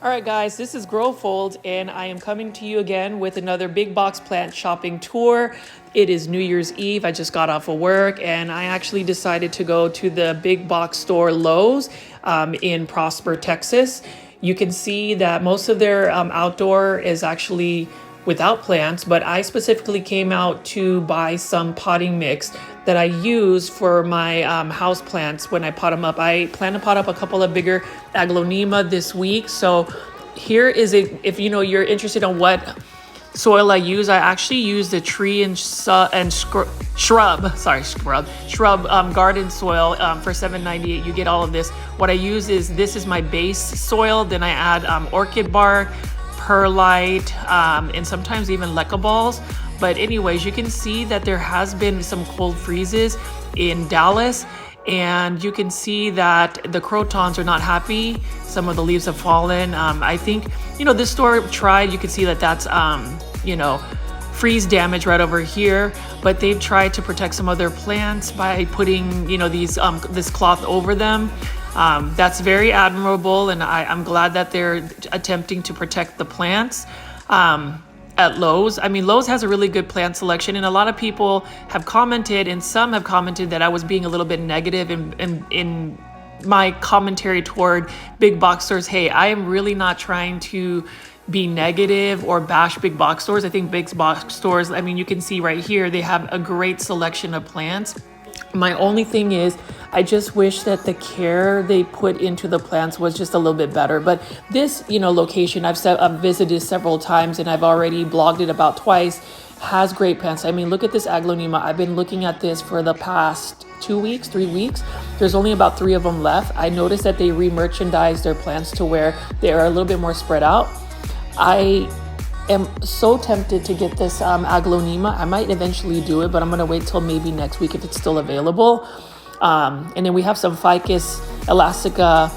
All right, guys, this is Growfold, and I am coming to you again with another big box plant shopping tour. It is New Year's Eve. I just got off of work, and I actually decided to go to the big box store Lowe's in Prosper, Texas. You can see that most of their outdoor is actually without plants, but I specifically came out to buy some potting mix that I use for my house plants when I pot them up. I plan to pot up a couple of bigger Aglaonema this week. So here is it. If you're interested in what soil I use, I actually use the tree and shrub garden soil for $7.98. You get all of this. What I use is this is my base soil. Then I add orchid bark, perlite, and sometimes even leca balls. But anyways, you can see that there has been some cold freezes in Dallas, and you can see that the crotons are not happy. Some of the leaves have fallen. I think, this store tried, you can see that that's, freeze damage right over here, but they've tried to protect some of their plants by putting, this cloth over them. That's very admirable, and I'm glad that they're attempting to protect the plants. At Lowe's. I mean, Lowe's has a really good plant selection, and a lot of people have commented, and some have commented that I was being a little bit negative in my commentary toward big box stores. Hey, I am really not trying to be negative or bash big box stores. I think big box stores, I mean, you can see right here, they have a great selection of plants. My only thing is, I just wish that the care they put into the plants was just a little bit better. But this, location I've visited several times, and I've already blogged it about twice, has great plants. I mean, look at this Aglaonema. I've been looking at this for the past 3 weeks. There's only about 3 of them left. I noticed that they re-merchandise their plants to where they are a little bit more spread out. I am so tempted to get this Aglaonema. I might eventually do it, but I'm gonna wait till maybe next week if it's still available. And then we have some Ficus elastica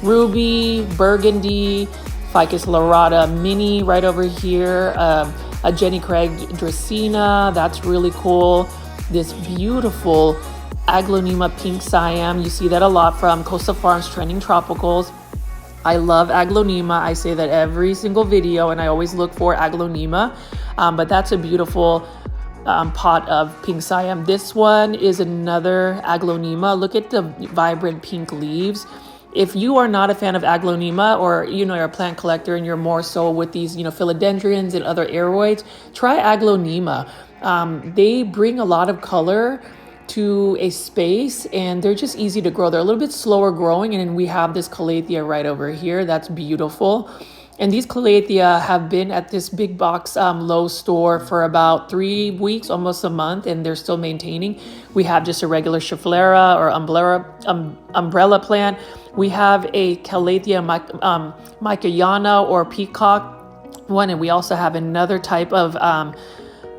ruby, burgundy, Ficus laurata mini right over here, a Jenny Craig Dracaena, that's really cool. This beautiful Aglaonema pink Siam, you see that a lot from Coastal Farms Trending Tropicals. I love Aglaonema. I say that every single video, and I always look for Aglaonema, but that's a beautiful pot of pink Siam. This one is another Aglaonema. Look at the vibrant pink leaves. If you are not a fan of Aglaonema, or you're a plant collector and you're more so with these Philodendrons and other Aroids, try Aglaonema. They bring a lot of color to a space, and they're just easy to grow. They're a little bit slower growing, and then we have this calathea right over here. That's beautiful. And these calathea have been at this big box Lowe's store for about 3 weeks, almost a month, and they're still maintaining. We have just a regular Schefflera or umbrella plant. We have a calathea Micayana or peacock one, and we also have another type of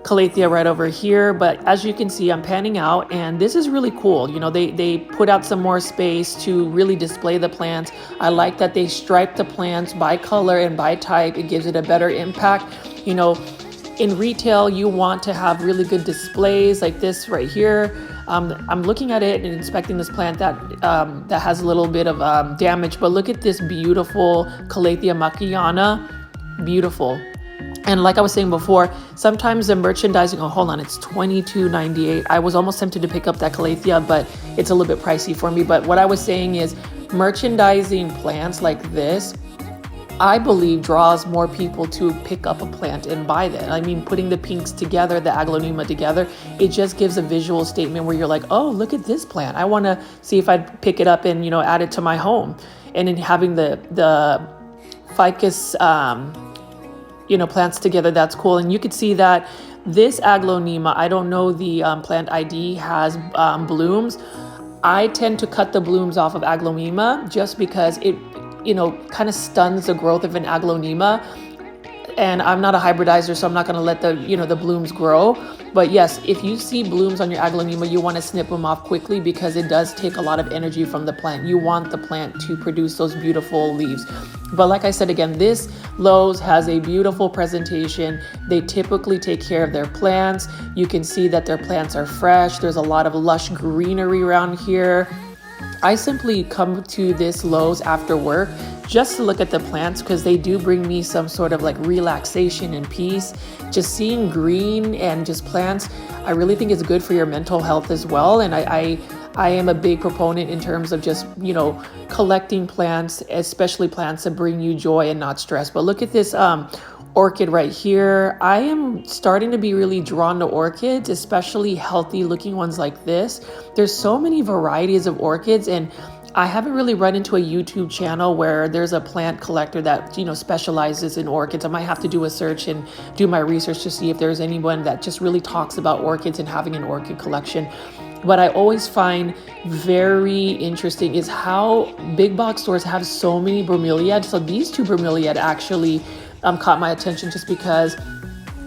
calathea right over here. But as you can see, I'm panning out, and this is really cool. They put out some more space to really display the plants. I like that they stripe the plants by color and by type. It gives it a better impact. In retail, you want to have really good displays like this right here. I'm looking at it and inspecting this plant that has a little bit of damage, but look at this beautiful calathea Micayana. Beautiful. And like I was saying before, sometimes the merchandising, hold on, it's $22.98. I was almost tempted to pick up that calathea, but it's a little bit pricey for me. But what I was saying is merchandising plants like this, I believe, draws more people to pick up a plant and buy that. I mean, putting the pinks together, the Aglaonema together, it just gives a visual statement where you're like, oh, look at this plant. I want to see if I'd pick it up and, add it to my home. And then having the ficus, plants together, that's cool. And you could see that this Aglaonema, I don't know the plant ID, has blooms. I tend to cut the blooms off of Aglaonema just because it, kind of stuns the growth of an Aglaonema. And I'm not a hybridizer, so I'm not going to let the blooms grow. But yes, if you see blooms on your Aglaonema, you want to snip them off quickly because it does take a lot of energy from the plant. You want the plant to produce those beautiful leaves. But like I said, again, this Lowe's has a beautiful presentation. They typically take care of their plants. You can see that their plants are fresh. There's a lot of lush greenery around here. I simply come to this Lowe's after work just to look at the plants because they do bring me some sort of like relaxation and peace. Just seeing green and just plants, I really think is good for your mental health as well. And I am a big proponent in terms of just, collecting plants, especially plants that bring you joy and not stress. But look at this orchid right here. I am starting to be really drawn to orchids, especially healthy looking ones like this. There's so many varieties of orchids, and I haven't really run into a YouTube channel where there's a plant collector that, specializes in orchids. I might have to do a search and do my research to see if there's anyone that just really talks about orchids and having an orchid collection. What I always find very interesting is how big box stores have so many bromeliads. So these two bromeliad actually caught my attention just because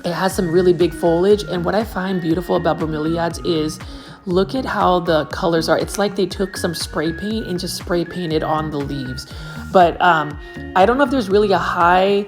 it has some really big foliage. And what I find beautiful about bromeliads is look at how the colors are. It's like they took some spray paint and just spray painted on the leaves. But I don't know if there's really a high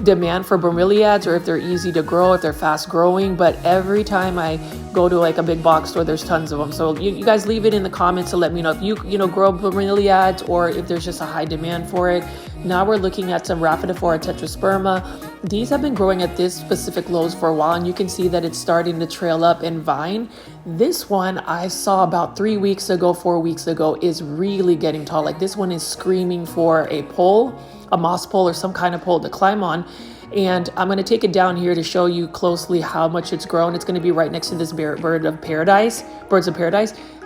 demand for bromeliads or if they're easy to grow, if they're fast growing, but every time I go to like a big box store, there's tons of them. So you guys leave it in the comments to let me know if you grow bromeliads or if there's just a high demand for it. Now we're looking at some Rhaphidophora tetrasperma. These have been growing at this specific Lowe's for a while, and you can see that it's starting to trail up and vine. This one I saw about 4 weeks ago is really getting tall. Like this one is screaming for a pole, a moss pole or some kind of pole to climb on. And I'm going to take it down here to show you closely how much it's grown. It's going to be right next to this birds of paradise.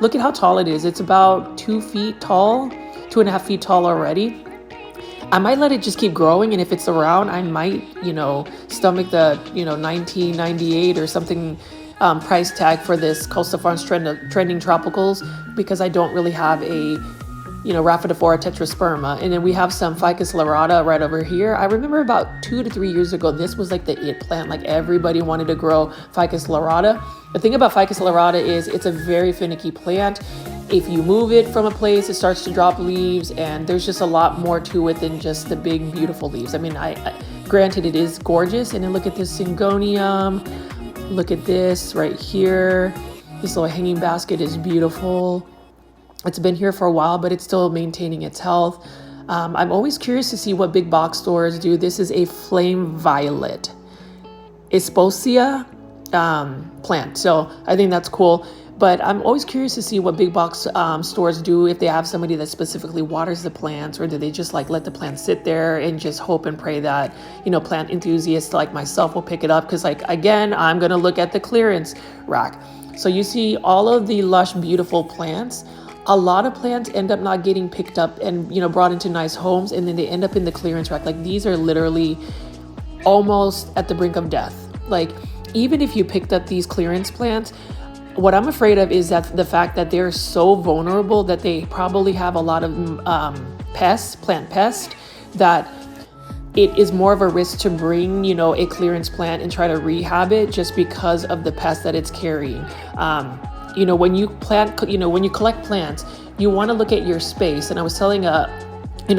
Look at how tall it is. It's about 2 feet tall, 2.5 feet tall already. I might let it just keep growing, and if it's around, I might, stomach the, 1998 or something price tag for this Coastal Farms trending tropicals, because I don't really have a Rhaphidophora tetrasperma. And then we have some Ficus lyrata right over here. I remember about 2 to 3 years ago, this was like the it plant. Like everybody wanted to grow Ficus lyrata. The thing about Ficus lyrata is it's a very finicky plant. If you move it from a place, it starts to drop leaves, and there's just a lot more to it than just the big, beautiful leaves. I mean, granted, it is gorgeous. And then look at this syngonium. Look at this right here. This little hanging basket is beautiful. It's been here for a while, but it's still maintaining its health. I'm always curious to see what big box stores do. This is a flame violet Esposia plant. So I think that's cool. But I'm always curious to see what big box stores do, if they have somebody that specifically waters the plants, or do they just like let the plants sit there and just hope and pray that, plant enthusiasts like myself will pick it up. Because again, I'm going to look at the clearance rack. So you see all of the lush, beautiful plants. A lot of plants end up not getting picked up and, brought into nice homes, and then they end up in the clearance rack. Like these are literally almost at the brink of death. Like even if you picked up these clearance plants, what I'm afraid of is that the fact that they're so vulnerable that they probably have a lot of plant pest, that it is more of a risk to bring, a clearance plant and try to rehab it just because of the pest that it's carrying. When you collect plants, you want to look at your space. And I was telling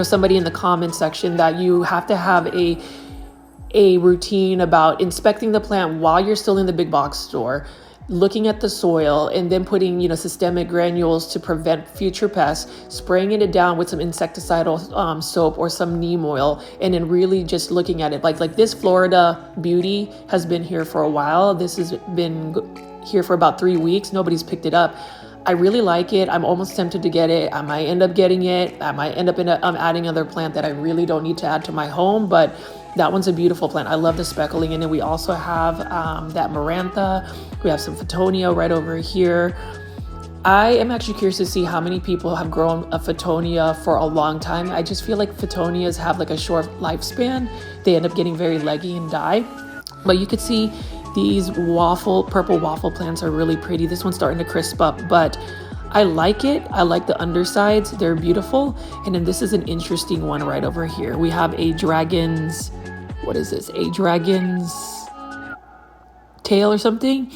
somebody in the comment section that you have to have a routine about inspecting the plant while you're still in the big box store, looking at the soil, and then putting, systemic granules to prevent future pests, spraying it down with some insecticidal soap or some neem oil, and then really just looking at it. Like this Florida beauty has been here for a while. This has been here for about 3 weeks. Nobody's picked it up. I really like it. I'm almost tempted to get it. I might end up getting it. I might end up adding another plant that I really don't need to add to my home, but that one's a beautiful plant. I love the speckling. And then we also have that Marantha. We have some Photonia right over here. I am actually curious to see how many people have grown a Photonia for a long time. I just feel like Photonias have like a short lifespan. They end up getting very leggy and die. But you could see these purple waffle plants are really pretty. This one's starting to crisp up, but I like it. I like the undersides. They're beautiful. And then this is an interesting one right over here. We have a dragon's, what is this? A dragon's tail or something.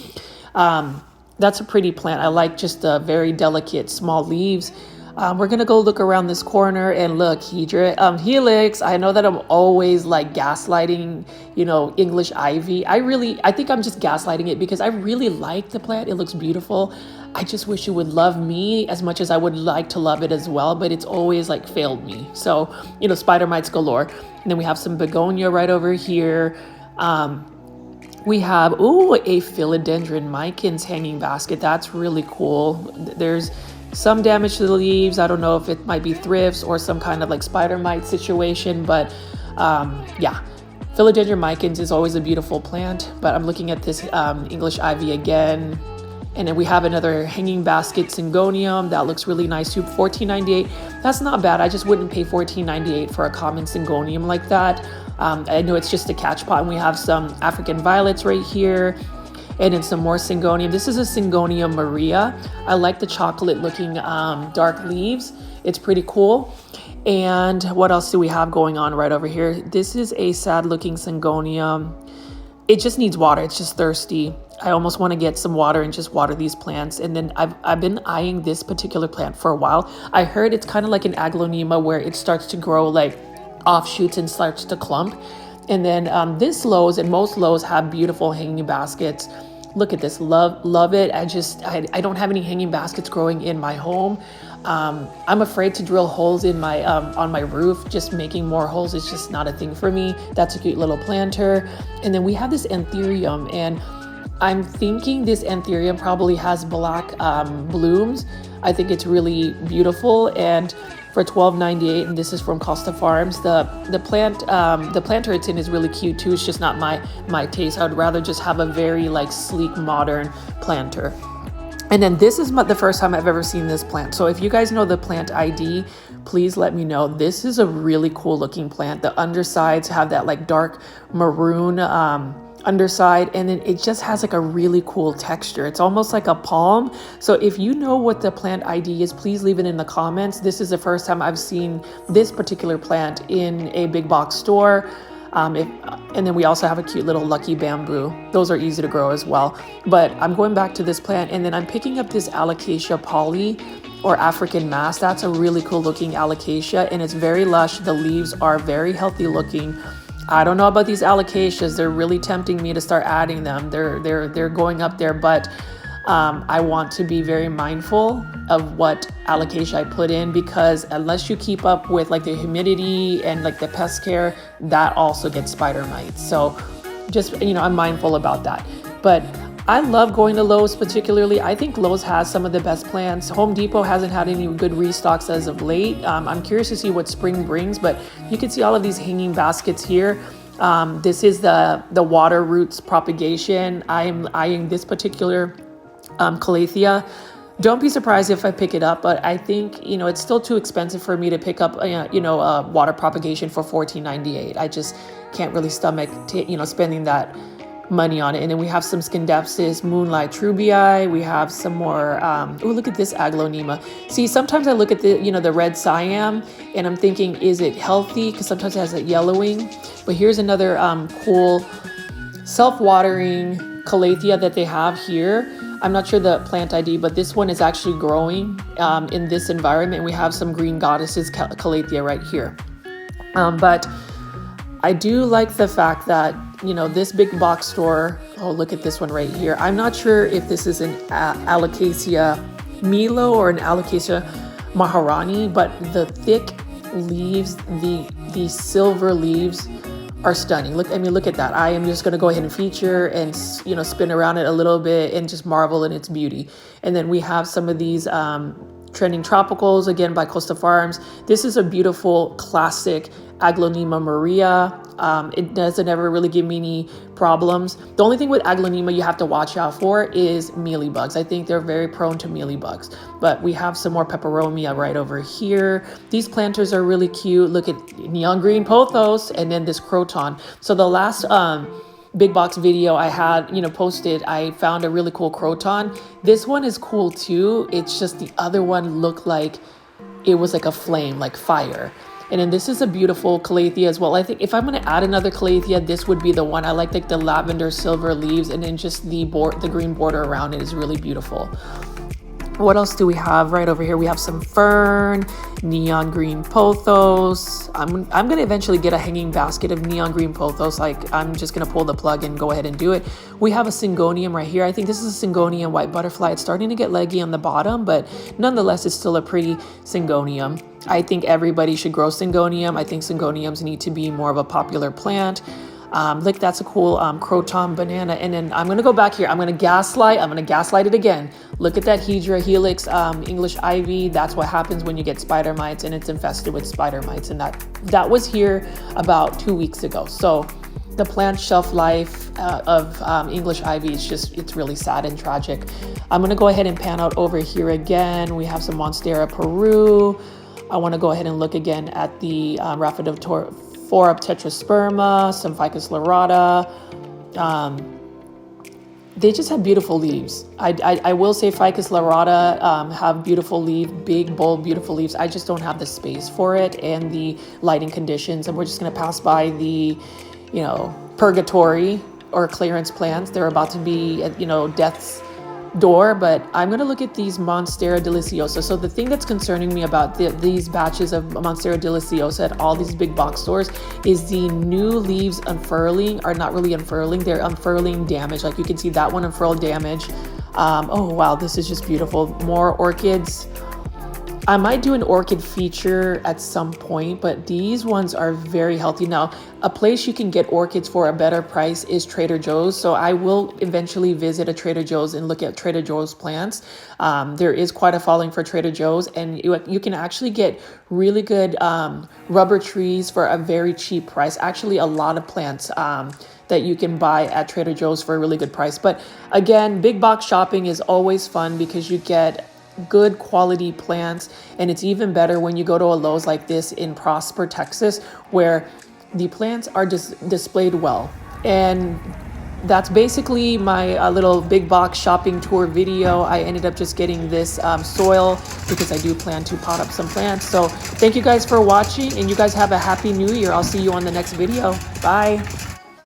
That's a pretty plant. I like just the very delicate small leaves. We're gonna go look around this corner and look, Helix. I know that I'm always like gaslighting, English ivy. I think I'm just gaslighting it because I really like the plant. It looks beautiful. I just wish it would love me as much as I would like to love it as well, but it's always like failed me. So, you know, spider mites galore. And then we have some begonia right over here. We have, a Philodendron micans hanging basket. That's really cool. There's some damage to the leaves. I don't know if it might be thrifts or some kind of like spider mite situation, but yeah. Philodendron micans is always a beautiful plant, but I'm looking at this English ivy again. And then we have another hanging basket syngonium. That looks really nice too, $14.98. That's not bad. I just wouldn't pay $14.98 for a common syngonium like that. I know it's just a catch pot, and we have some African violets right here. And then some more syngonium. This is a Syngonium Maria. I like the chocolate looking dark leaves. It's pretty cool. And what else do we have going on right over here? This is a sad looking syngonium. It just needs water. It's just thirsty. I almost want to get some water and just water these plants. And then I've been eyeing this particular plant for a while. I heard it's kind of like an Aglaonema where it starts to grow like offshoots and starts to clump. And then this Lowe's and most Lowe's have beautiful hanging baskets. Look at this, love it. I don't have any hanging baskets growing in my home. I'm afraid to drill holes in my on my roof. Just making more holes is just not a thing for me. That's a cute little planter. And then we have this anthurium, and I'm thinking this anthurium probably has black blooms. I think it's really beautiful, and for $12.98, and this is from Costa Farms. The planter it's in is really cute too. It's just not my taste. I would rather just have a very like sleek modern planter. And then this is the first time I've ever seen this plant. So if you guys know the plant ID, please let me know. This is a really cool looking plant. The undersides have that like dark maroon underside, and then it just has like a really cool texture. It's almost like a palm. So if you know what the plant ID is, please leave it in the comments. This is the first time I've seen this particular plant in a big box store. And then we also have a cute little lucky bamboo. Those are easy to grow as well. But I'm going back to this plant, and then I'm picking up this Alocasia poly or African mass. That's a really cool looking alocasia, and it's very lush. The leaves are very healthy looking. I don't know about these alocasias. They're really tempting me to start adding them. They're going up there, but I want to be very mindful of what alocasia I put in, because unless you keep up with like the humidity and like the pest care, that also gets spider mites. So just, you know, I'm mindful about that. But I love going to Lowe's particularly. I think Lowe's has some of the best plants. Home Depot hasn't had any good restocks as of late. I'm curious to see what spring brings, but you can see all of these hanging baskets here. This is the water roots propagation. I'm eyeing this particular calathea. Don't be surprised if I pick it up, but I think, you know, it's still too expensive for me to pick up, water propagation for $14.98. I just can't really stomach, spending that money on it. And then we have some Scindapsus, Moonlight Trubii. We have some more, look at this Aglaonema. See, sometimes I look at the red Siam and I'm thinking, is it healthy? Because sometimes it has that yellowing. But here's another cool self-watering calathea that they have here. I'm not sure the plant ID, but this one is actually growing in this environment. We have some green goddesses calathea right here. But I do like the fact that, this big box store, look at this one right here. I'm not sure if this is an Alocasia Milo or an Alocasia Maharani, but the thick leaves, the silver leaves are stunning. Look at that. I am just going to go ahead and feature and, spin around it a little bit and just marvel in its beauty. And then we have some of these trending tropicals, again, by Costa Farms. This is a beautiful classic Aglaonema Maria. It doesn't ever really give me any problems. The only thing with Aglaonema you have to watch out for is mealybugs. I think they're very prone to mealybugs. But we have some more peperomia right over here. These planters are really cute. Look at neon green pothos and then this croton. So the last big box video I had, posted, I found a really cool croton. This one is cool too. It's just the other one looked like it was like a flame, like fire. And then this is a beautiful calathea as well. I think if I'm going to add another calathea, this would be the one. I like the lavender silver leaves, and then just the green border around it is really beautiful. What else do we have right over here? We have some fern, neon green pothos. I'm gonna eventually get a hanging basket of neon green pothos. Like, I'm just gonna pull the plug and go ahead and do it. We have a syngonium right here. I think this is a syngonium white butterfly. It's starting to get leggy on the bottom, but nonetheless, it's still a pretty syngonium. I think everybody should grow syngonium. I think syngoniums need to be more of a popular plant. Look, that's a cool croton banana. And then I'm going to go back here. I'm going to gaslight it again. Look at that Hedra helix English ivy. That's what happens when you get spider mites and it's infested with spider mites. And that was here about 2 weeks ago. So the plant shelf life of English ivy is it's really sad and tragic. I'm going to go ahead and pan out over here again. We have some monstera Peru. I want to go ahead and look again at the Rhaphidophora tetrasperma, some ficus lyrata. They just have beautiful leaves. I will say ficus lyrata have beautiful leaves, big, bold, beautiful leaves. I just don't have the space for it and the lighting conditions. And we're just going to pass by the, purgatory or clearance plants. They're about to be, death's door, but I'm going to look at these monstera deliciosa. So the thing that's concerning me about these batches of monstera deliciosa at all these big box stores is the new leaves unfurling are not really unfurling, they're unfurling damage. Like you can see that one unfurled damage. Oh wow, this is just beautiful. More orchids. I might do an orchid feature at some point, but these ones are very healthy. Now, a place you can get orchids for a better price is Trader Joe's. So I will eventually visit a Trader Joe's and look at Trader Joe's plants. There is quite a following for Trader Joe's, and you can actually get really good rubber trees for a very cheap price. Actually, a lot of plants that you can buy at Trader Joe's for a really good price. But again, big box shopping is always fun because you get good quality plants, and it's even better when you go to a Lowe's like this in Prosper, Texas, where the plants are just displayed well. And that's basically my little big box shopping tour video. I ended up just getting this soil because I do plan to pot up some plants. So thank you guys for watching, and you guys have a happy new year. I'll see you on the next video. Bye.